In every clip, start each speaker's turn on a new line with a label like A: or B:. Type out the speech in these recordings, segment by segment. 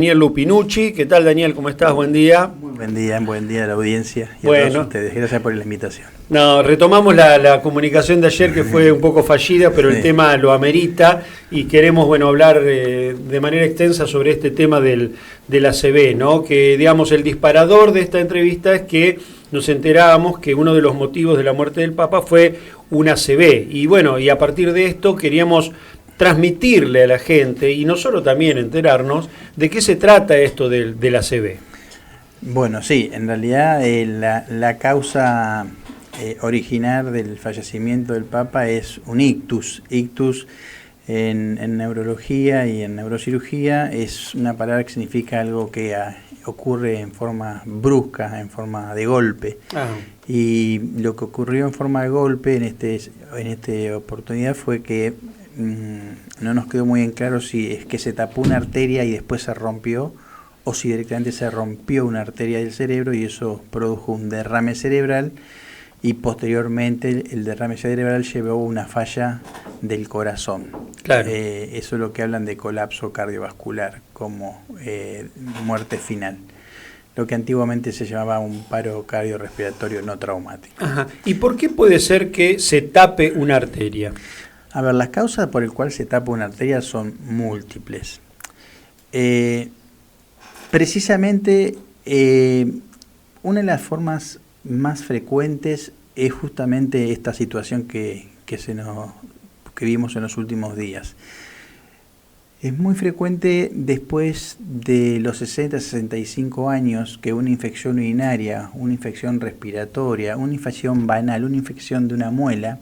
A: Daniel Lupinucci. ¿Qué tal, Daniel? ¿Cómo estás? Buen día.
B: Muy buen día a la audiencia y a
A: Bueno.
B: todos ustedes. Gracias por la invitación.
A: No, retomamos la comunicación de ayer, que fue un poco fallida, pero
B: Sí.
A: el tema lo amerita y queremos, hablar de manera extensa sobre este tema del ACV, ¿no? Que, digamos, el disparador de esta entrevista es que nos enterábamos que uno de los motivos de la muerte del Papa fue un ACV. Y bueno, y a partir de esto queríamos transmitirle a la gente y no solo también enterarnos de qué se trata esto del ACV.
B: Bueno, sí, en realidad la causa original del fallecimiento del Papa es un ictus. Ictus en neurología y en neurocirugía es una palabra que significa algo que ocurre en forma brusca, en forma de golpe. Y lo que ocurrió en forma de golpe en esta oportunidad fue que no nos quedó muy en claro si es que se tapó una arteria y después se rompió, o si directamente se rompió una arteria del cerebro y eso produjo un derrame cerebral, y posteriormente el derrame cerebral llevó a una falla del corazón.
A: Claro.
B: Eso es lo que hablan de colapso cardiovascular como muerte final, lo que antiguamente se llamaba un paro cardiorrespiratorio no traumático.
A: Ajá. ¿Y por qué puede ser que se tape una arteria?
B: A ver, las causas por las cuales se tapa una arteria son múltiples. Precisamente, una de las formas más frecuentes es justamente esta situación que vimos en los últimos días. Es muy frecuente después de los 60-65 años que una infección urinaria, una infección respiratoria, una infección banal, una infección de una muela,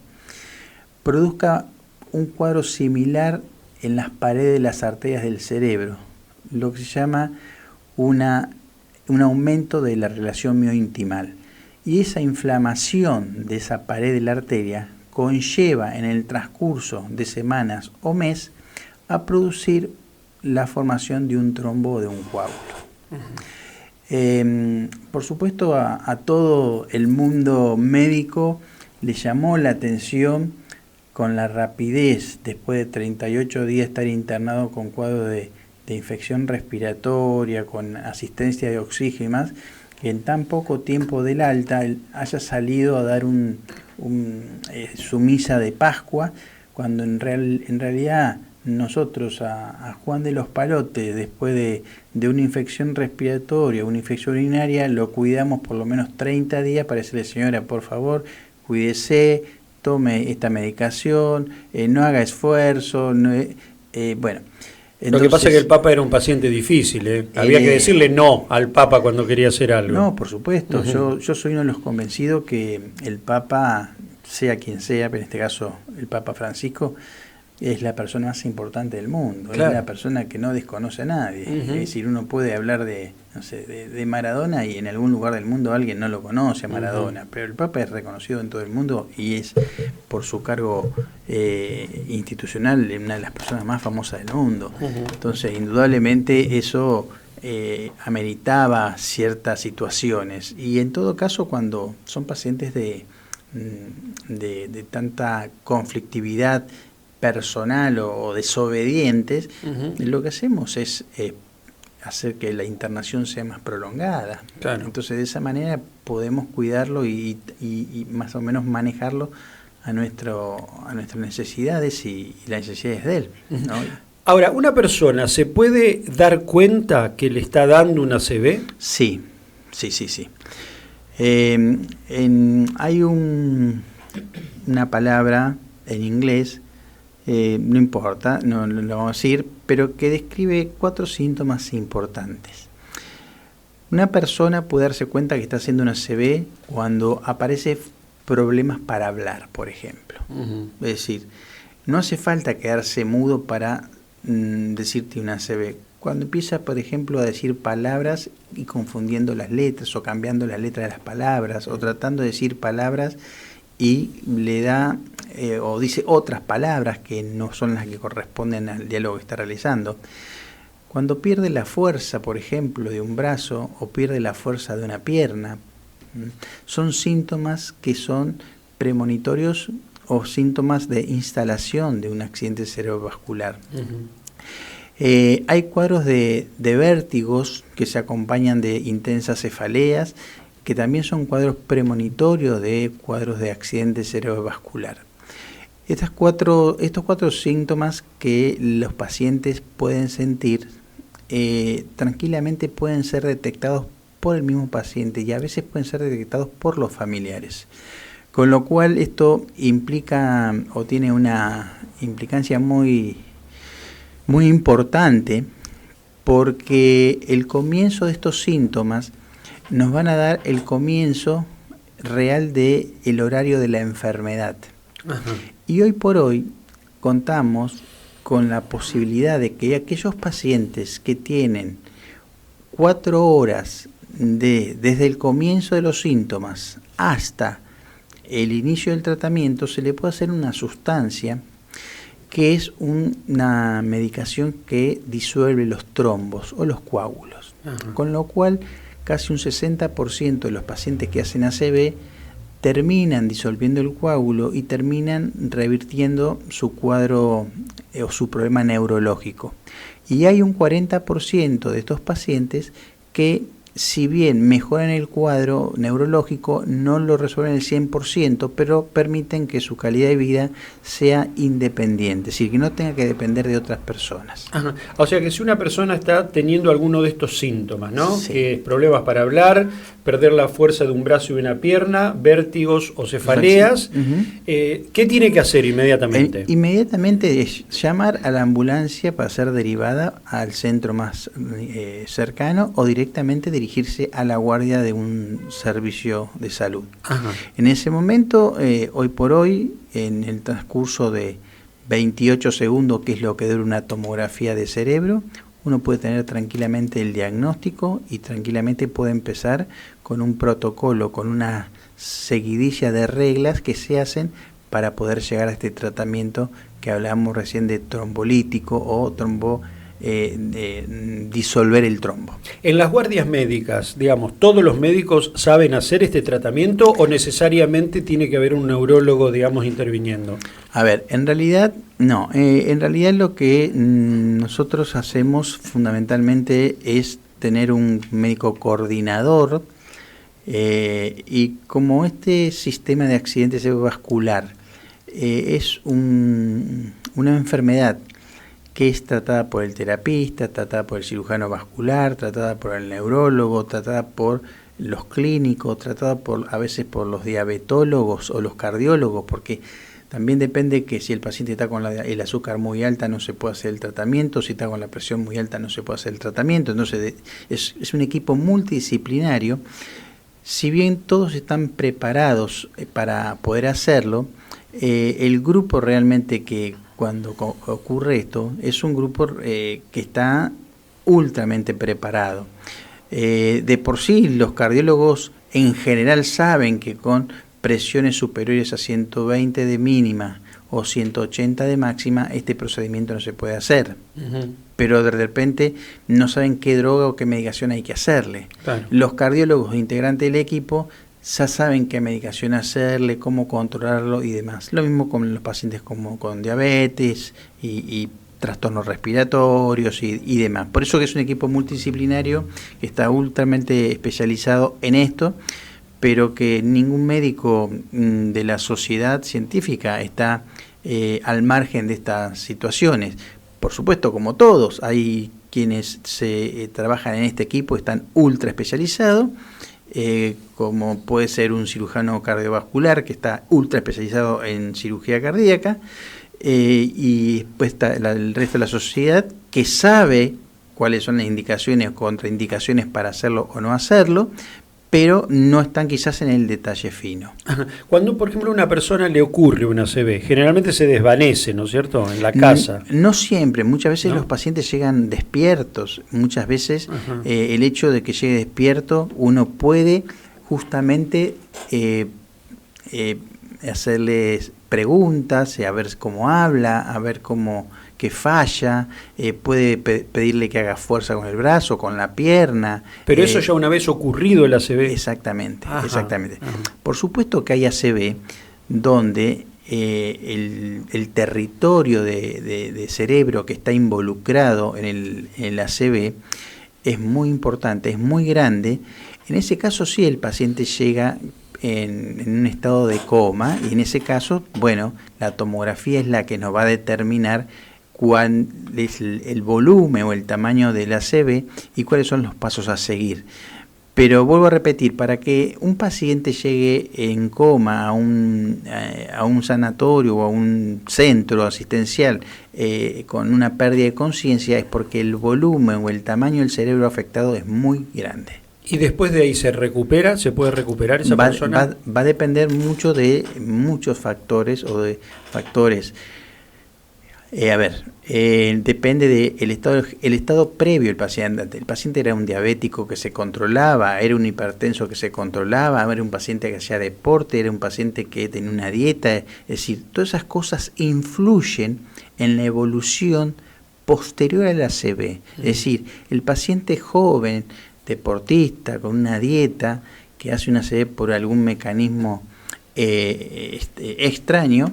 B: produzca un cuadro similar en las paredes de las arterias del cerebro, lo que se llama un aumento de la relación miointimal. Y esa inflamación de esa pared de la arteria conlleva en el transcurso de semanas o mes a producir la formación de un trombo o de un coágulo. Por supuesto, a todo el mundo médico le llamó la atención con la rapidez, después de 38 días estar internado con cuadro de infección respiratoria, con asistencia de oxígeno y más, que en tan poco tiempo del alta haya salido a dar su misa de Pascua, cuando en realidad nosotros a Juan de los Palotes, después de una infección respiratoria, una infección urinaria, lo cuidamos por lo menos 30 días para decirle: señora, por favor, cuídese, tome esta medicación, no haga esfuerzo, bueno. Entonces,
A: lo que pasa es que el Papa era un paciente difícil, había que decirle no al Papa cuando quería hacer algo.
B: No, por supuesto, yo soy uno de los convencidos que el Papa, sea quien sea, pero en este caso el Papa Francisco, es la persona más importante del mundo. Claro. Es la persona que no desconoce a nadie. Es decir, uno puede hablar de Maradona y en algún lugar del mundo alguien no lo conoce a Maradona, pero el Papa es reconocido en todo el mundo y es, por su cargo institucional, una de las personas más famosas del mundo. Entonces, indudablemente eso ameritaba ciertas situaciones, y en todo caso, cuando son pacientes de tanta conflictividad personal o desobedientes, lo que hacemos es hacer que la internación sea más prolongada. Claro. Entonces, de esa manera podemos cuidarlo y más o menos manejarlo a nuestras necesidades y las necesidades de él, ¿no?
A: Ahora, ¿una persona se puede dar cuenta que le está dando una ACV?
B: Sí. Hay una palabra en inglés, no importa, no lo vamos a decir, pero que describe 4 síntomas importantes. Una persona puede darse cuenta que está haciendo una ACV cuando aparece problemas para hablar, por ejemplo. Es decir, no hace falta quedarse mudo para decirte una ACV. Cuando empieza, por ejemplo, a decir palabras y confundiendo las letras, o cambiando las letras de las palabras, o tratando de decir palabras y le da o dice otras palabras que no son las que corresponden al diálogo que está realizando. Cuando pierde la fuerza, por ejemplo, de un brazo, o pierde la fuerza de una pierna, son síntomas que son premonitorios o síntomas de instalación de un accidente cerebrovascular. Hay cuadros de vértigos que se acompañan de intensas cefaleas, que también son cuadros premonitorios de cuadros de accidente cerebrovascular. Estos cuatro síntomas que los pacientes pueden sentir tranquilamente pueden ser detectados por el mismo paciente y a veces pueden ser detectados por los familiares. Con lo cual esto implica o tiene una implicancia muy importante, porque el comienzo de estos síntomas nos van a dar el comienzo real del horario de la enfermedad. Ajá. Y hoy por hoy contamos con la posibilidad de que aquellos pacientes que tienen 4 horas desde el comienzo de los síntomas hasta el inicio del tratamiento, se le puede hacer una sustancia que es una medicación que disuelve los trombos o los coágulos. Ajá. Con lo cual casi un 60% de los pacientes que hacen ACV terminan disolviendo el coágulo y terminan revirtiendo su cuadro o su problema neurológico. Y hay un 40% de estos pacientes que, si bien mejoran el cuadro neurológico, no lo resuelven el 100%, pero permiten que su calidad de vida sea independiente, es decir, que no tenga que depender de otras personas.
A: Ajá. O sea que si una persona está teniendo alguno de estos síntomas, ¿no?
B: Sí.
A: Que es problemas para hablar, perder la fuerza de un brazo y una pierna, vértigos o cefaleas, ¿qué tiene que hacer inmediatamente?
B: Inmediatamente es llamar a la ambulancia para ser derivada al centro más cercano o directamente dirigirse a la guardia de un servicio de salud. Ajá. En ese momento, hoy por hoy, en el transcurso de 28 segundos, que es lo que dura una tomografía de cerebro, uno puede tener tranquilamente el diagnóstico y tranquilamente puede empezar con un protocolo, con una seguidilla de reglas que se hacen para poder llegar a este tratamiento que hablábamos recién de trombolítico o disolver el trombo.
A: En las guardias médicas, digamos, ¿todos los médicos saben hacer este tratamiento o necesariamente tiene que haber un neurólogo, digamos, interviniendo?
B: A ver, en realidad no. En realidad lo que nosotros hacemos fundamentalmente es tener un médico coordinador, y como este sistema de accidente cerebrovascular es una enfermedad que es tratada por el terapista, tratada por el cirujano vascular, tratada por el neurólogo, tratada por los clínicos, tratada a veces por los diabetólogos o los cardiólogos, porque también depende que si el paciente está con el azúcar muy alta no se puede hacer el tratamiento, si está con la presión muy alta no se puede hacer el tratamiento. Entonces es un equipo multidisciplinario. Si bien todos están preparados para poder hacerlo, el grupo realmente que cuando ocurre esto es un grupo que está ultramente preparado. De por sí los cardiólogos en general saben que con presiones superiores a 120 de mínima o 180 de máxima este procedimiento no se puede hacer. Uh-huh. Pero de repente no saben qué droga o qué medicación hay que hacerle. Claro. Los cardiólogos integrantes del equipo ya saben qué medicación hacerle, cómo controlarlo y demás. Lo mismo con los pacientes como con diabetes y trastornos respiratorios y demás. Por eso que es un equipo multidisciplinario que está ultramente especializado en esto, pero que ningún médico de la sociedad científica está al margen de estas situaciones. Por supuesto, como todos, hay quienes trabajan en este equipo, están ultra especializados, como puede ser un cirujano cardiovascular que está ultra especializado en cirugía cardíaca, y después está el resto de la sociedad que sabe cuáles son las indicaciones o contraindicaciones para hacerlo o no hacerlo, pero no están quizás en el detalle fino.
A: Cuando, por ejemplo, a una persona le ocurre una ACV, generalmente se desvanece, ¿no es cierto?, en la casa.
B: No siempre, muchas veces los pacientes llegan despiertos, muchas veces el hecho de que llegue despierto, uno puede justamente hacerles preguntas, a ver cómo habla, a ver que falla, puede pedirle que haga fuerza con el brazo, con la pierna.
A: Pero eso ya una vez ocurrido el ACV.
B: Exactamente, exactamente. Ajá. Por supuesto que hay ACV donde el territorio de cerebro que está involucrado en el ACV es muy importante, es muy grande. En ese caso sí el paciente llega en un estado de coma, y en ese caso, bueno, la tomografía es la que nos va a determinar cuál es el volumen o el tamaño del ACV y cuáles son los pasos a seguir. Pero vuelvo a repetir, para que un paciente llegue en coma a un sanatorio o a un centro asistencial con una pérdida de conciencia, es porque el volumen o el tamaño del cerebro afectado es muy grande.
A: ¿Y después de ahí se recupera? ¿Se puede recuperar esa persona?
B: Va a depender mucho de muchos factores o de factores. Depende del estado previo del paciente. El paciente era un diabético que se controlaba, era un hipertenso que se controlaba, era un paciente que hacía deporte, era un paciente que tenía una dieta. Es decir, todas esas cosas influyen en la evolución posterior al ACV. Es decir, el paciente joven, deportista, con una dieta, que hace un ACV por algún mecanismo extraño,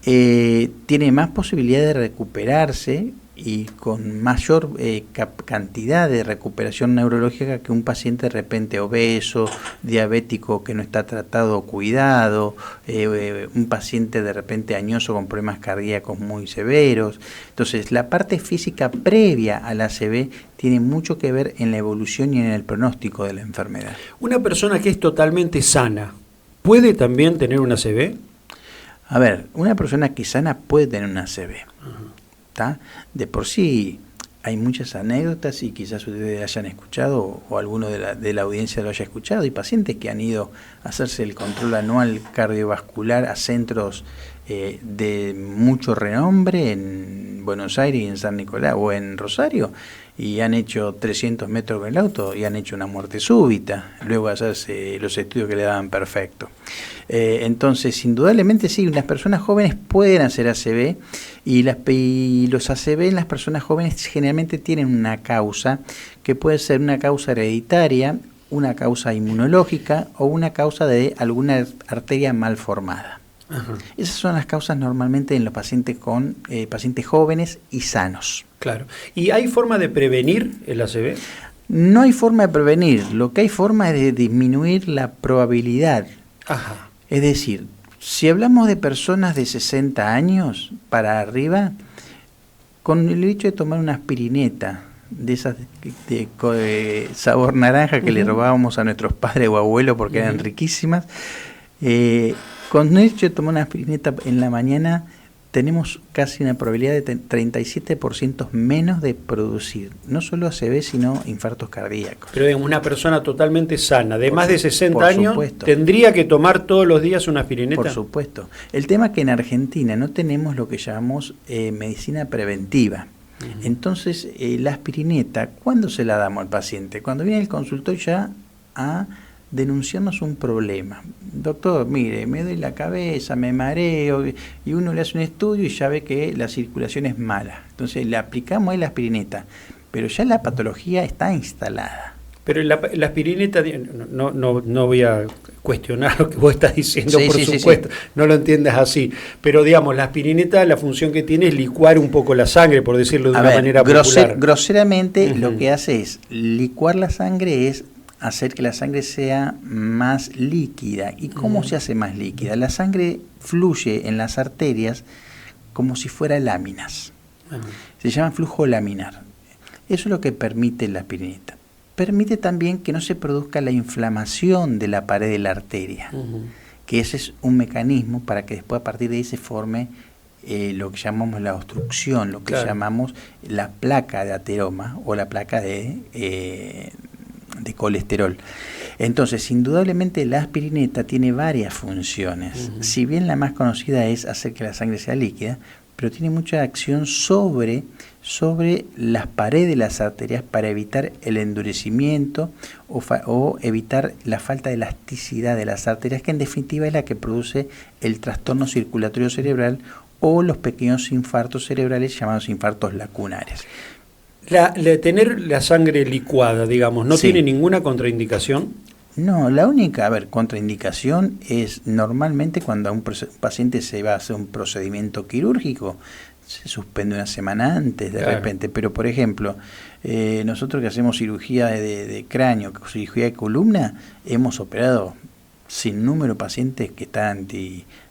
B: tiene más posibilidad de recuperarse y con mayor cantidad de recuperación neurológica que un paciente de repente obeso, diabético que no está tratado o cuidado, un paciente de repente añoso con problemas cardíacos muy severos. Entonces, la parte física previa al ACV tiene mucho que ver en la evolución y en el pronóstico de la enfermedad.
A: Una persona que es totalmente sana, ¿puede también tener un ACV?
B: A ver, una persona que es sana puede tener un ACV. ¿Tá? De por sí hay muchas anécdotas y quizás ustedes hayan escuchado o alguno de la audiencia lo haya escuchado, y pacientes que han ido a hacerse el control anual cardiovascular a centros de mucho renombre en Buenos Aires y en San Nicolás o en Rosario, y han hecho 300 metros con el auto y han hecho una muerte súbita, luego de hacerse los estudios que le daban perfecto. Entonces, indudablemente sí, las personas jóvenes pueden hacer ACV, y los ACV en las personas jóvenes generalmente tienen una causa, que puede ser una causa hereditaria, una causa inmunológica o una causa de alguna arteria mal formada. Ajá. Esas son las causas normalmente en los pacientes pacientes jóvenes y sanos.
A: Claro. ¿Y hay forma de prevenir el ACV?
B: No hay forma de prevenir, lo que hay forma es de disminuir la probabilidad. Ajá. Es decir, si hablamos de personas de 60 años para arriba, con el hecho de tomar una aspirineta, de esas de sabor naranja que le robábamos a nuestros padres o abuelos porque eran riquísimas, con el hecho de tomar una aspirineta en la mañana, tenemos casi una probabilidad de 37% menos de producir, no solo ACV, sino infartos cardíacos.
A: Pero digamos, una persona totalmente sana, de más de 60 años, ¿tendría que tomar todos los días una aspirineta?
B: Por supuesto. El tema es que en Argentina no tenemos lo que llamamos medicina preventiva. Entonces, la aspirineta, ¿cuándo se la damos al paciente? Cuando viene el consultorio ya a denunciarnos un problema. Doctor, mire, me doy la cabeza, me mareo, y uno le hace un estudio y ya ve que la circulación es mala. Entonces le aplicamos ahí la aspirineta, pero ya la patología está instalada.
A: Pero la aspirineta, no voy a cuestionar lo que vos estás diciendo, por supuesto, no lo entiendas así, pero digamos, la aspirineta, la función que tiene es licuar un poco la sangre, por decirlo de una manera popular.
B: Groseramente, lo que hace es licuar la sangre, es hacer que la sangre sea más líquida. ¿Y cómo se hace más líquida? La sangre fluye en las arterias como si fuera láminas. Se llama flujo laminar. Eso es lo que permite la aspirineta. Permite también que no se produzca la inflamación de la pared de la arteria, que ese es un mecanismo para que después a partir de ahí se forme lo que llamamos la obstrucción, lo que llamamos la placa de ateroma o la placa de colesterol. Entonces, indudablemente la aspirineta tiene varias funciones. Si bien la más conocida es hacer que la sangre sea líquida, pero tiene mucha acción sobre las paredes de las arterias para evitar el endurecimiento o evitar la falta de elasticidad de las arterias, que en definitiva es la que produce el trastorno circulatorio cerebral o los pequeños infartos cerebrales llamados infartos lacunares.
A: Tener la sangre licuada, digamos, ¿no tiene ninguna contraindicación?
B: No, la única, contraindicación es normalmente cuando un paciente se va a hacer un procedimiento quirúrgico, se suspende una semana antes de repente, pero por ejemplo, nosotros que hacemos cirugía de cráneo, cirugía de columna, hemos operado sin número de pacientes que está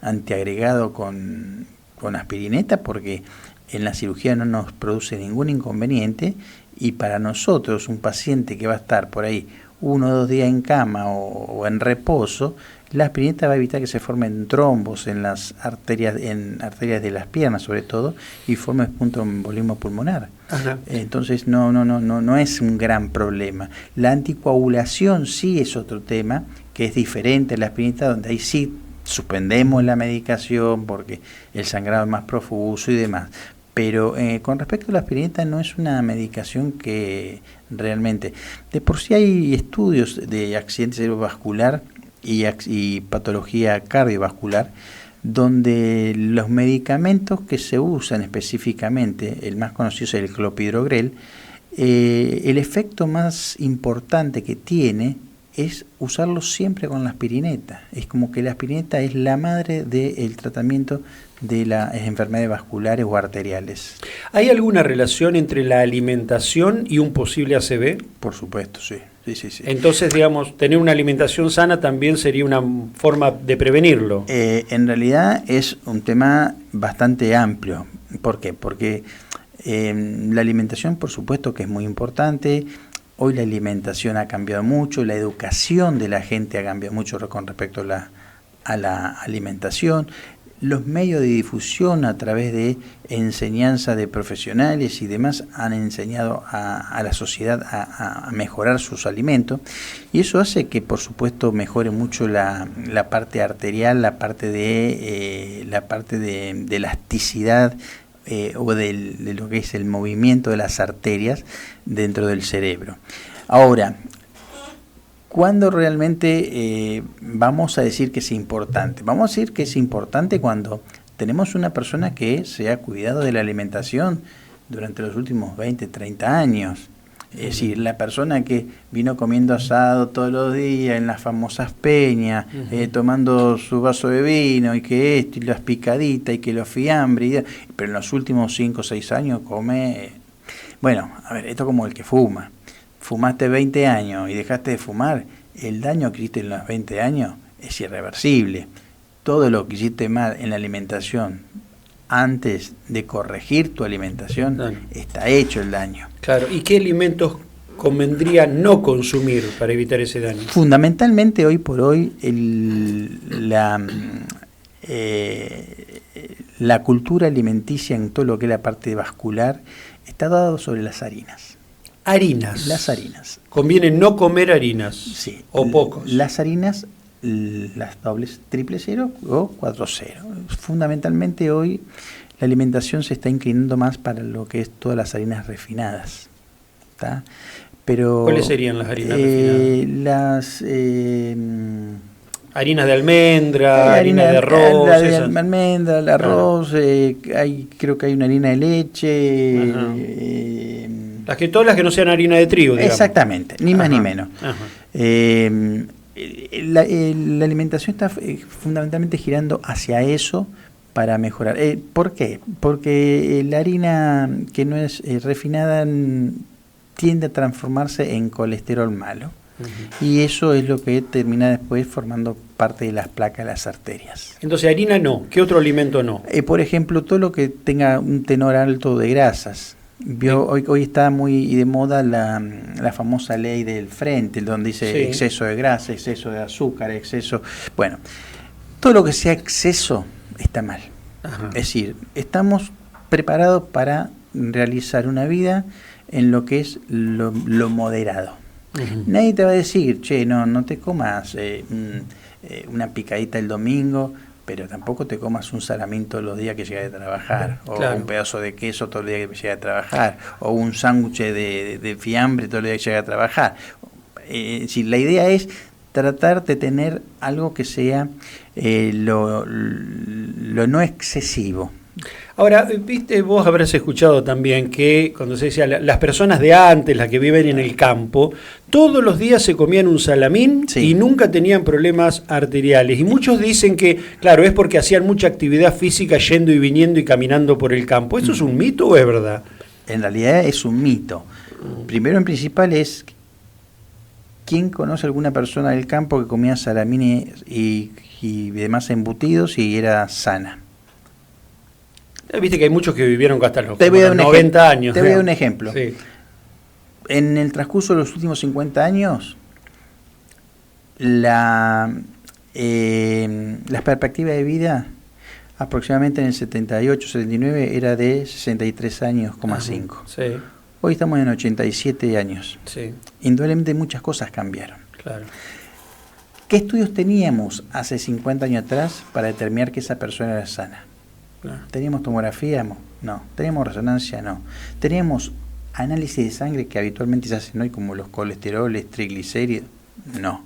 B: antiagregado con aspirineta, porque en la cirugía no nos produce ningún inconveniente, y para nosotros un paciente que va a estar por ahí 1 o 2 días en cama o en reposo, la aspirineta va a evitar que se formen trombos en las arterias, de las piernas sobre todo, y formen punto de embolismo pulmonar. Ajá. Entonces no es un gran problema. La anticoagulación sí es otro tema, que es diferente a la aspirineta, donde ahí sí suspendemos la medicación porque el sangrado es más profuso y demás. Pero con respecto a la aspirineta, no es una medicación que realmente... De por sí hay estudios de accidente cerebrovascular y patología cardiovascular, donde los medicamentos que se usan específicamente, el más conocido es el clopidogrel, el efecto más importante que tiene es usarlo siempre con la aspirineta. Es como que la aspirineta es la madre del tratamiento de las enfermedades vasculares o arteriales.
A: ¿Hay alguna relación entre la alimentación y un posible ACV?
B: Por supuesto, sí. Sí.
A: Entonces, digamos, tener una alimentación sana también sería una forma de prevenirlo.
B: En realidad es un tema bastante amplio. ¿Por qué? Porque la alimentación, por supuesto que es muy importante. Hoy la alimentación ha cambiado mucho, la educación de la gente ha cambiado mucho con respecto a la alimentación. Los medios de difusión a través de enseñanza de profesionales y demás han enseñado a la sociedad a mejorar sus alimentos, y eso hace que por supuesto mejore mucho la parte arterial, la parte de elasticidad o de lo que es el movimiento de las arterias dentro del cerebro. Ahora, ¿cuándo realmente vamos a decir que es importante? Vamos a decir que es importante cuando tenemos una persona que se ha cuidado de la alimentación durante los últimos 20, 30 años. Es decir, la persona que vino comiendo asado todos los días en las famosas peñas, tomando su vaso de vino y que esto y las picaditas y que los fiambres, pero en los últimos 5 o 6 años come... Bueno, a ver, esto como el que fuma. Fumaste 20 años y dejaste de fumar, el daño que hiciste en los 20 años es irreversible. Todo lo que hiciste mal en la alimentación antes de corregir tu alimentación, está hecho el daño.
A: Claro, ¿y qué alimentos convendría no consumir para evitar ese daño?
B: Fundamentalmente hoy por hoy la cultura alimenticia en todo lo que es la parte vascular está dado sobre las harinas.
A: Harinas.
B: Las harinas.
A: ¿Conviene no comer harinas?
B: Sí.
A: ¿O pocos?
B: Las harinas, las dobles, triple cero o 4-0. Fundamentalmente hoy la alimentación se está inclinando más para lo que es todas las harinas refinadas. ¿Tá? Pero,
A: ¿cuáles serían las harinas refinadas? Harinas de almendra, harina de arroz.
B: La de almendra, el arroz, creo que hay una harina de leche.
A: Todas las que no sean harina de trigo, digamos.
B: Exactamente, ni más ni menos. La alimentación está fundamentalmente girando hacia eso para mejorar. ¿Por qué? Porque la harina que no es refinada tiende a transformarse en colesterol malo. Y eso es lo que termina después formando parte de las placas de las arterias.
A: Entonces, harina no. ¿Qué otro alimento no?
B: Por ejemplo, todo lo que tenga un tenor alto de grasas. Hoy está muy de moda la famosa ley del frente, donde dice exceso de grasa, exceso de azúcar, exceso... Bueno, todo lo que sea exceso está mal. Ajá. Es decir, estamos preparados para realizar una vida en lo que es lo moderado. Nadie te va a decir, che, no te comas una picadita el domingo, pero tampoco te comas un salamín todos los días que llegas a trabajar, o un pedazo de queso todos los días que llegas a trabajar, o un sándwich de fiambre todos los días que llegas a trabajar. Si la idea es tratar de tener algo que sea lo no excesivo,
A: Ahora, viste, vos habrás escuchado también que cuando se decía las personas de antes, las que viven en el campo, todos los días se comían un salamín
B: Sí.
A: y nunca tenían problemas arteriales. Y muchos dicen que, claro, es porque hacían mucha actividad física yendo y viniendo y caminando por el campo. ¿Eso es un mito o es verdad?
B: En realidad es un mito. Primero en principal es, ¿quién conoce alguna persona del campo que comía salamín y demás embutidos y era sana?
A: Viste que hay muchos que vivieron hasta los
B: Te voy a dar un
A: 90 años.
B: Te voy a dar un ejemplo.
A: Sí.
B: En el transcurso de los últimos 50 años, la perspectiva de vida aproximadamente en el 78, 79 era de 63 años,
A: Ajá,
B: 5.
A: sí,
B: Hoy estamos en 87 años.
A: sí,
B: Indudablemente muchas cosas cambiaron.
A: claro.
B: ¿Qué estudios teníamos hace 50 años atrás para determinar que esa persona era sana?
A: Claro.
B: ¿Teníamos tomografía? No. ¿Teníamos resonancia? No. ¿Teníamos análisis de sangre que habitualmente se hacen hoy, como los colesteroles, triglicéridos? No.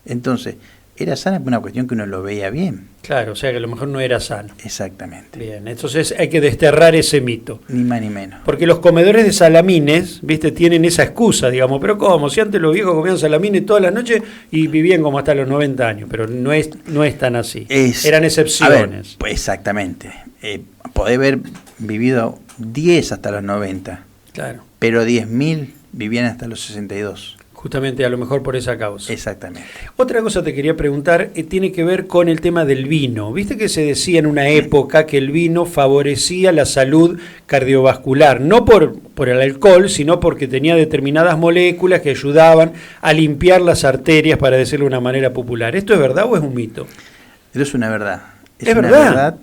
B: Entonces, era sana por una cuestión que uno lo veía bien.
A: Claro, o sea que a lo mejor no era sano.
B: Exactamente.
A: Bien, entonces hay que desterrar ese mito.
B: Ni más ni menos.
A: Porque los comedores de salamines, viste, tienen esa excusa, digamos, pero ¿cómo? Si antes los viejos comían salamines todas las noches y vivían como hasta los 90 años, pero no es tan así. Eran excepciones.
B: A ver, pues exactamente. Podés haber vivido 10 hasta los 90,
A: Claro,
B: pero 10.000 vivían hasta los 62.
A: justamente a lo mejor por esa causa.
B: Exactamente.
A: Otra cosa te quería preguntar, tiene que ver con el tema del vino. Viste que se decía en una época que el vino favorecía la salud cardiovascular, no por el alcohol, sino porque tenía determinadas moléculas que ayudaban a limpiar las arterias, para decirlo de una manera popular. ¿Esto es verdad o es un mito?
B: Pero es una verdad.
A: ¿Es
B: una
A: verdad?
B: verdad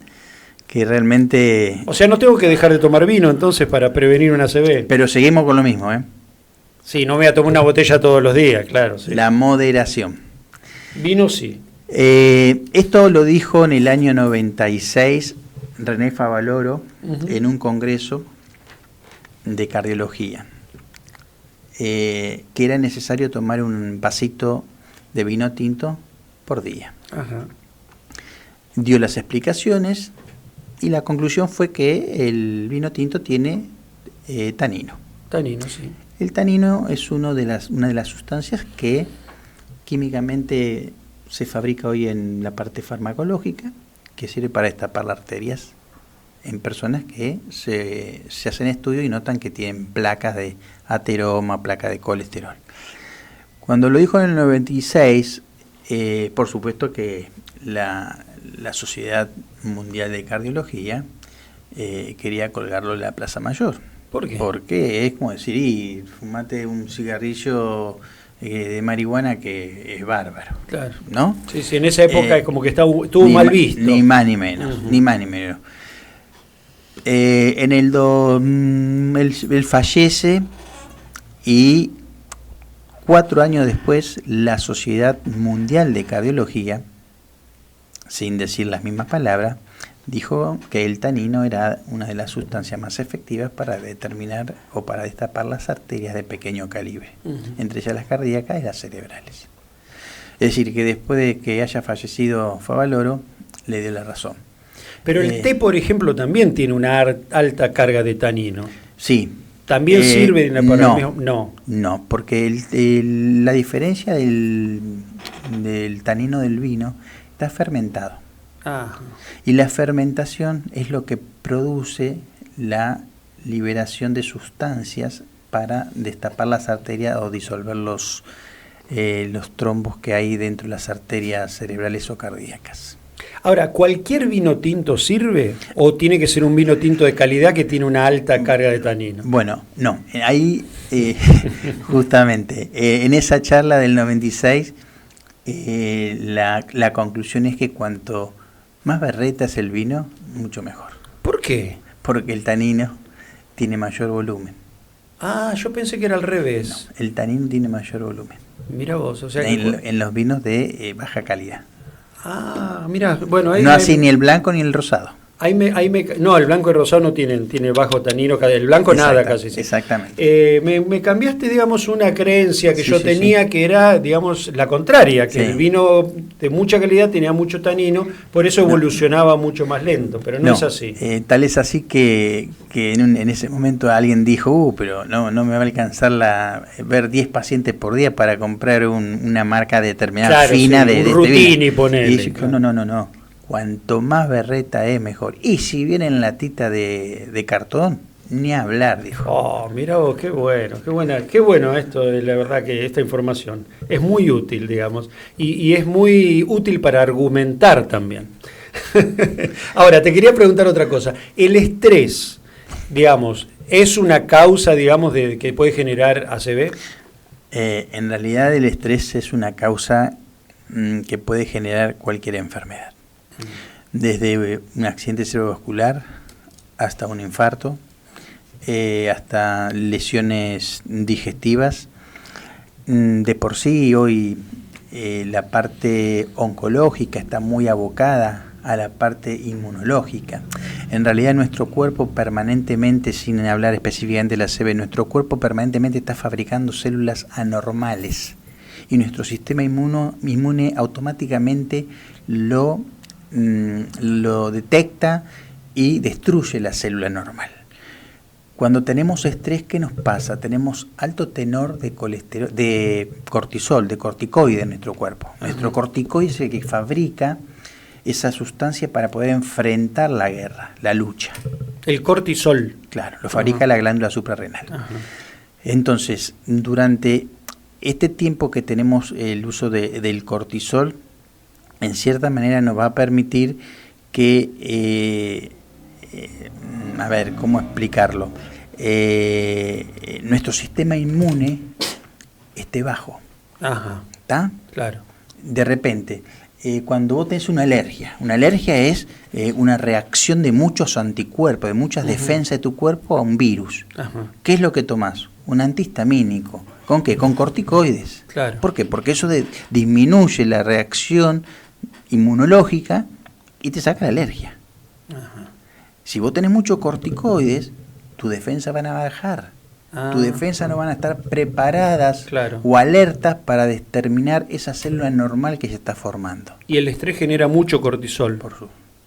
B: que realmente...
A: O sea, no tengo que dejar de tomar vino entonces para prevenir una ACV.
B: Pero seguimos con lo mismo, ¿eh?
A: Sí, no me voy a tomar una botella todos los días, claro. Sí.
B: La moderación.
A: Vino sí.
B: Esto lo dijo en el año 96 René Favaloro en un congreso de cardiología, que era necesario tomar un vasito de vino tinto por día.
A: Ajá.
B: Dio las explicaciones y la conclusión fue que el vino tinto tiene tanino.
A: Tanino, sí.
B: El tanino es una de las sustancias que químicamente se fabrica hoy en la parte farmacológica, que sirve para destapar las arterias en personas que se hacen estudios y notan que tienen placas de ateroma, placa de colesterol. Cuando lo dijo en el 96, por supuesto que la Sociedad Mundial de Cardiología quería colgarlo en la Plaza Mayor.
A: ¿Por qué?
B: Porque es como decir, fumate un cigarrillo de marihuana que es bárbaro.
A: Claro.
B: ¿No?
A: Sí, sí, en esa época es como que estuvo mal visto.
B: Ni más ni menos, ni más ni menos. En él fallece y 4 años después la Sociedad Mundial de Cardiología, sin decir las mismas palabras, dijo que el tanino era una de las sustancias más efectivas para determinar o para destapar las arterias de pequeño calibre, entre ellas las cardíacas y las cerebrales. Es decir, que después de que haya fallecido Favaloro, le dio la razón.
A: Pero el té, por ejemplo, también tiene una alta carga de tanino.
B: Sí.
A: ¿También sirve para el mismo?
B: No. No, porque la diferencia del tanino del vino está fermentado.
A: Ah.
B: Y la fermentación es lo que produce la liberación de sustancias para destapar las arterias o disolver los trombos que hay dentro de las arterias cerebrales o cardíacas.
A: Ahora, ¿cualquier vino tinto sirve o tiene que ser un vino tinto de calidad que tiene una alta carga de tanino?
B: Bueno, no, ahí justamente, en esa charla del 96, la conclusión es que cuanto más berreta es el vino, mucho mejor.
A: ¿Por qué?
B: Porque el tanino tiene mayor volumen.
A: Ah, yo pensé que era al revés.
B: No, el tanino tiene mayor volumen.
A: Mira vos, o sea
B: en los vinos de baja calidad.
A: Ah, mira, bueno, ahí
B: no así ni el blanco ni el rosado.
A: No, el blanco y rosado no tiene bajo tanino, el blanco nada casi. Sí.
B: Exactamente.
A: Me cambiaste, digamos, una creencia que
B: Sí,
A: yo
B: sí,
A: tenía,
B: sí.
A: que era, digamos, la contraria, que
B: Sí.
A: el vino de mucha calidad tenía mucho tanino, por eso evolucionaba mucho más lento, pero no es así.
B: Tal es así que en ese momento alguien dijo, pero no me va a alcanzar ver 10 pacientes por día para comprar una marca determinada,
A: Claro,
B: fina,
A: sí,
B: de
A: un
B: este
A: Rutini,
B: vino.
A: ponele,
B: Y dijo,
A: claro.
B: no. Cuanto más berreta es, mejor. Y si viene en latita de cartón, ni hablar, dijo.
A: Oh, mira vos, qué bueno esto, la verdad que esta información es muy útil, digamos, y es muy útil para argumentar también. Ahora, te quería preguntar otra cosa. El estrés, digamos, ¿es una causa, digamos, de que puede generar ACV?
B: En realidad el estrés es una causa que puede generar cualquier enfermedad. Desde un accidente cerebrovascular hasta un infarto, hasta lesiones digestivas. De por sí hoy la parte oncológica está muy abocada a la parte inmunológica. En realidad nuestro cuerpo permanentemente, sin hablar específicamente de la ACV, nuestro cuerpo permanentemente está fabricando células anormales y nuestro sistema inmune automáticamente lo detecta y destruye la célula normal. Cuando tenemos estrés, ¿qué nos pasa? Tenemos alto tenor de cortisol, de corticoide en nuestro cuerpo. Nuestro corticoide es el que fabrica esa sustancia para poder enfrentar la guerra, la lucha.
A: El cortisol.
B: Claro, lo fabrica la glándula suprarrenal. Entonces, durante este tiempo que tenemos el uso del cortisol, en cierta manera nos va a permitir que, ¿cómo explicarlo? Nuestro sistema inmune esté bajo. ¿Está?
A: Claro.
B: De repente, cuando vos tenés una alergia es una reacción de muchos anticuerpos, de muchas defensas de tu cuerpo a un virus. ¿Qué es lo que tomás? Un antihistamínico. ¿Con qué? Con corticoides.
A: Claro.
B: ¿Por qué? Porque eso disminuye la reacción inmunológica y te saca la alergia. Si vos tenés muchos corticoides, tus defensas van a bajar. Tus defensas no van a estar preparadas o alertas para determinar esa célula normal que se está formando.
A: Y el estrés genera mucho cortisol.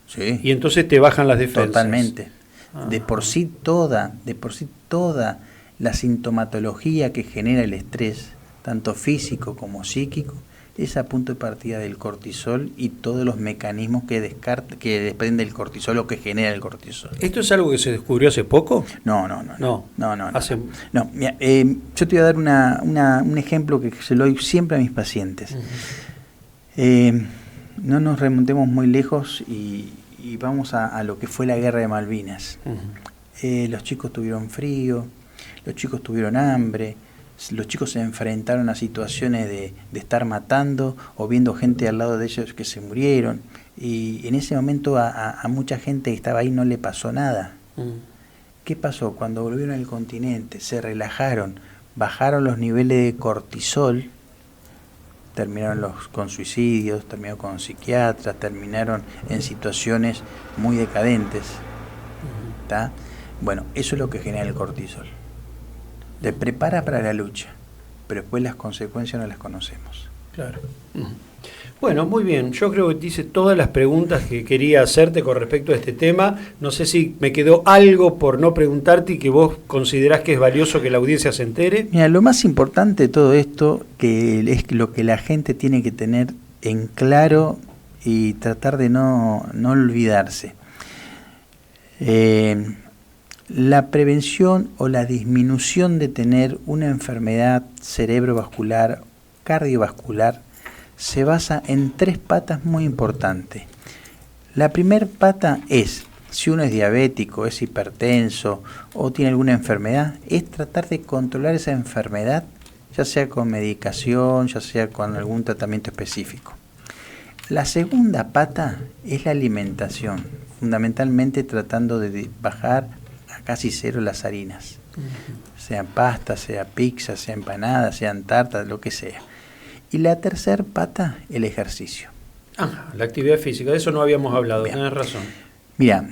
B: Sí.
A: Y entonces te bajan las defensas.
B: Totalmente. De por sí toda la sintomatología que genera el estrés, tanto físico como psíquico, es a punto de partida del cortisol y todos los mecanismos que desprende el cortisol o que genera el cortisol.
A: ¿Esto es algo que se descubrió hace poco?
B: No. Yo te voy a dar un ejemplo que se lo doy siempre a mis pacientes. No nos remontemos muy lejos y vamos a lo que fue la guerra de Malvinas. Los chicos tuvieron frío, los chicos tuvieron hambre, los chicos se enfrentaron a situaciones de estar matando o viendo gente al lado de ellos que se murieron, y en ese momento a mucha gente que estaba ahí no le pasó nada. ¿Qué pasó? Cuando volvieron al continente, se relajaron, bajaron los niveles de cortisol, terminaron con suicidios, terminaron con psiquiatras, terminaron en situaciones muy decadentes. ¿Tá? Bueno, eso es lo que genera el cortisol. Te prepara para la lucha, pero después las consecuencias no las conocemos.
A: Claro. Bueno, muy bien. Yo creo que te hice todas las preguntas que quería hacerte con respecto a este tema. No sé si me quedó algo por no preguntarte y que vos considerás que es valioso que la audiencia se entere.
B: Mira, lo más importante de todo esto, que es lo que la gente tiene que tener en claro y tratar de no olvidarse. La prevención o la disminución de tener una enfermedad cerebrovascular, cardiovascular, se basa en 3 patas muy importantes. La primera pata es, si uno es diabético, es hipertenso o tiene alguna enfermedad, es tratar de controlar esa enfermedad, ya sea con medicación, ya sea con algún tratamiento específico. La segunda pata es la alimentación, fundamentalmente tratando de bajar a casi cero las harinas, sean pastas, sea pizza, sea empanadas, sean tartas, lo que sea. Y la tercera pata, el ejercicio.
A: La actividad física, de eso no habíamos hablado, tenés razón.
B: Mira,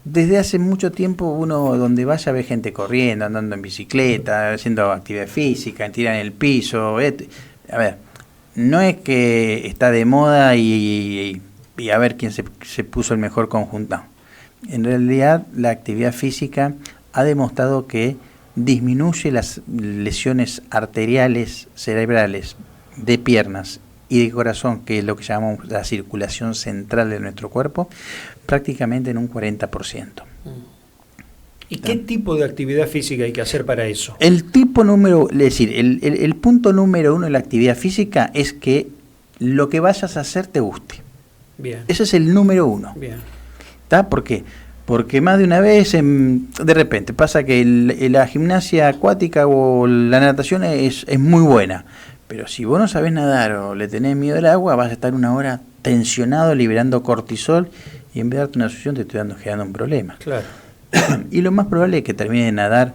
B: desde hace mucho tiempo uno donde vaya ve gente corriendo, andando en bicicleta, haciendo actividad física, tiran en el piso. A ver, no es que está de moda y a ver quién se puso el mejor conjunto. No. En realidad la actividad física ha demostrado que disminuye las lesiones arteriales cerebrales de piernas y de corazón, que es lo que llamamos la circulación central de nuestro cuerpo, prácticamente en un 40%.
A: ¿Y qué tipo de actividad física hay que hacer para eso?
B: El punto número uno de la actividad física es que lo que vayas a hacer te guste.
A: Bien.
B: Ese es el número uno.
A: Bien.
B: ¿Está? ¿Por qué? Porque más de una vez, de repente, pasa que la gimnasia acuática o la natación es muy buena. Pero si vos no sabés nadar o le tenés miedo al agua, vas a estar una hora tensionado, liberando cortisol, y en vez de darte una solución te estoy generando un problema.
A: Claro.
B: Y lo más probable es que termines de nadar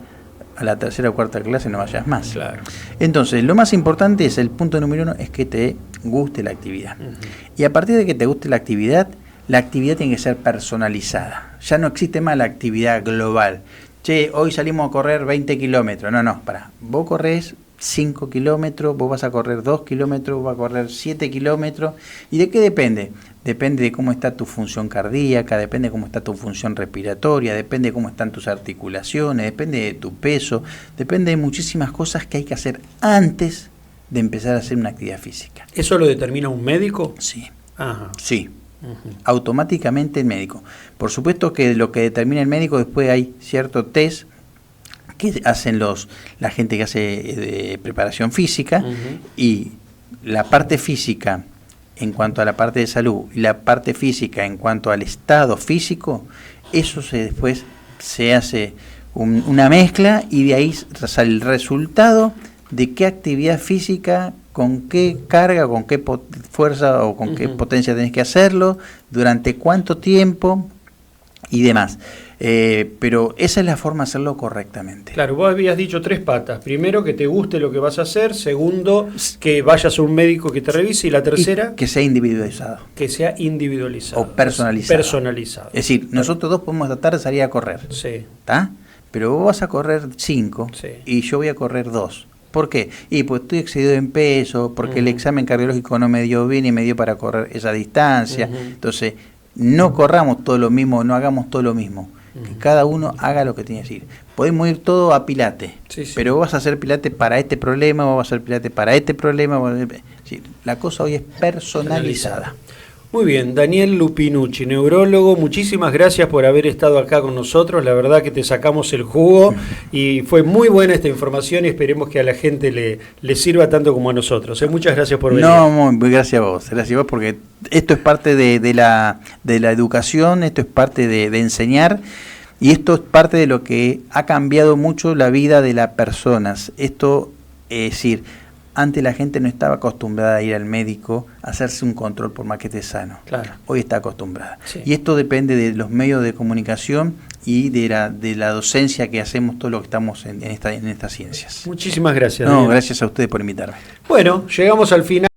B: a la tercera o cuarta clase y no vayas más.
A: Claro.
B: Entonces, lo más importante es, el punto número uno, es que te guste la actividad. Y a partir de que te guste la actividad tiene que ser personalizada. Ya no existe más la actividad global. Che, hoy salimos a correr 20 kilómetros. No, pará. Vos corres 5 kilómetros, vos vas a correr 2 kilómetros, vos vas a correr 7 kilómetros. ¿Y de qué depende? Depende de cómo está tu función cardíaca, depende de cómo está tu función respiratoria, depende de cómo están tus articulaciones, depende de tu peso, depende de muchísimas cosas que hay que hacer antes de empezar a hacer una actividad física.
A: ¿Eso lo determina un médico?
B: Sí.
A: Ajá.
B: Sí. Automáticamente el médico. Por supuesto que lo que determina el médico, después hay cierto test que hacen la gente que hace de preparación física, y la parte física en cuanto a la parte de salud y la parte física en cuanto al estado físico, eso después se hace una mezcla, y de ahí sale el resultado de qué actividad física, con qué carga, con qué fuerza o con qué potencia tenés que hacerlo, durante cuánto tiempo y demás. Pero esa es la forma de hacerlo correctamente.
A: Claro, vos habías dicho 3 patas. Primero, que te guste lo que vas a hacer. Segundo, que vayas a un médico que te revise. Y la tercera,
B: que sea individualizado.
A: Que sea individualizado.
B: O personalizado.
A: Personalizado.
B: Es decir, nosotros dos podemos tratar de salir a correr.
A: Sí.
B: ¿Está? Pero vos vas a correr 5
A: sí.
B: y yo voy a correr 2. ¿Por qué? Y pues estoy excedido en peso, porque el examen cardiológico no me dio bien y me dio para correr esa distancia. Entonces, no corramos todo lo mismo, no hagamos todo lo mismo. Que cada uno haga lo que tiene que decir. Podemos ir todo a pilates, pero vos vas a hacer pilates para este problema, vos vas a hacer pilates para este problema. La cosa hoy es personalizada.
A: Muy bien, Daniel Lupinucci, neurólogo, muchísimas gracias por haber estado acá con nosotros. La verdad que te sacamos el jugo y fue muy buena esta información, y esperemos que a la gente le sirva tanto como a nosotros. Muchas gracias por venir.
B: No, muy gracias a vos, porque esto es parte de la educación, esto es parte de enseñar, y esto es parte de lo que ha cambiado mucho la vida de las personas. Esto es decir, antes la gente no estaba acostumbrada a ir al médico a hacerse un control por más que esté sano.
A: Claro.
B: Hoy está acostumbrada.
A: Sí.
B: Y esto depende de los medios de comunicación y de la docencia que hacemos, todo lo que estamos en estas ciencias.
A: Muchísimas gracias.
B: No, gracias a ustedes por invitarme.
A: Bueno, llegamos al final.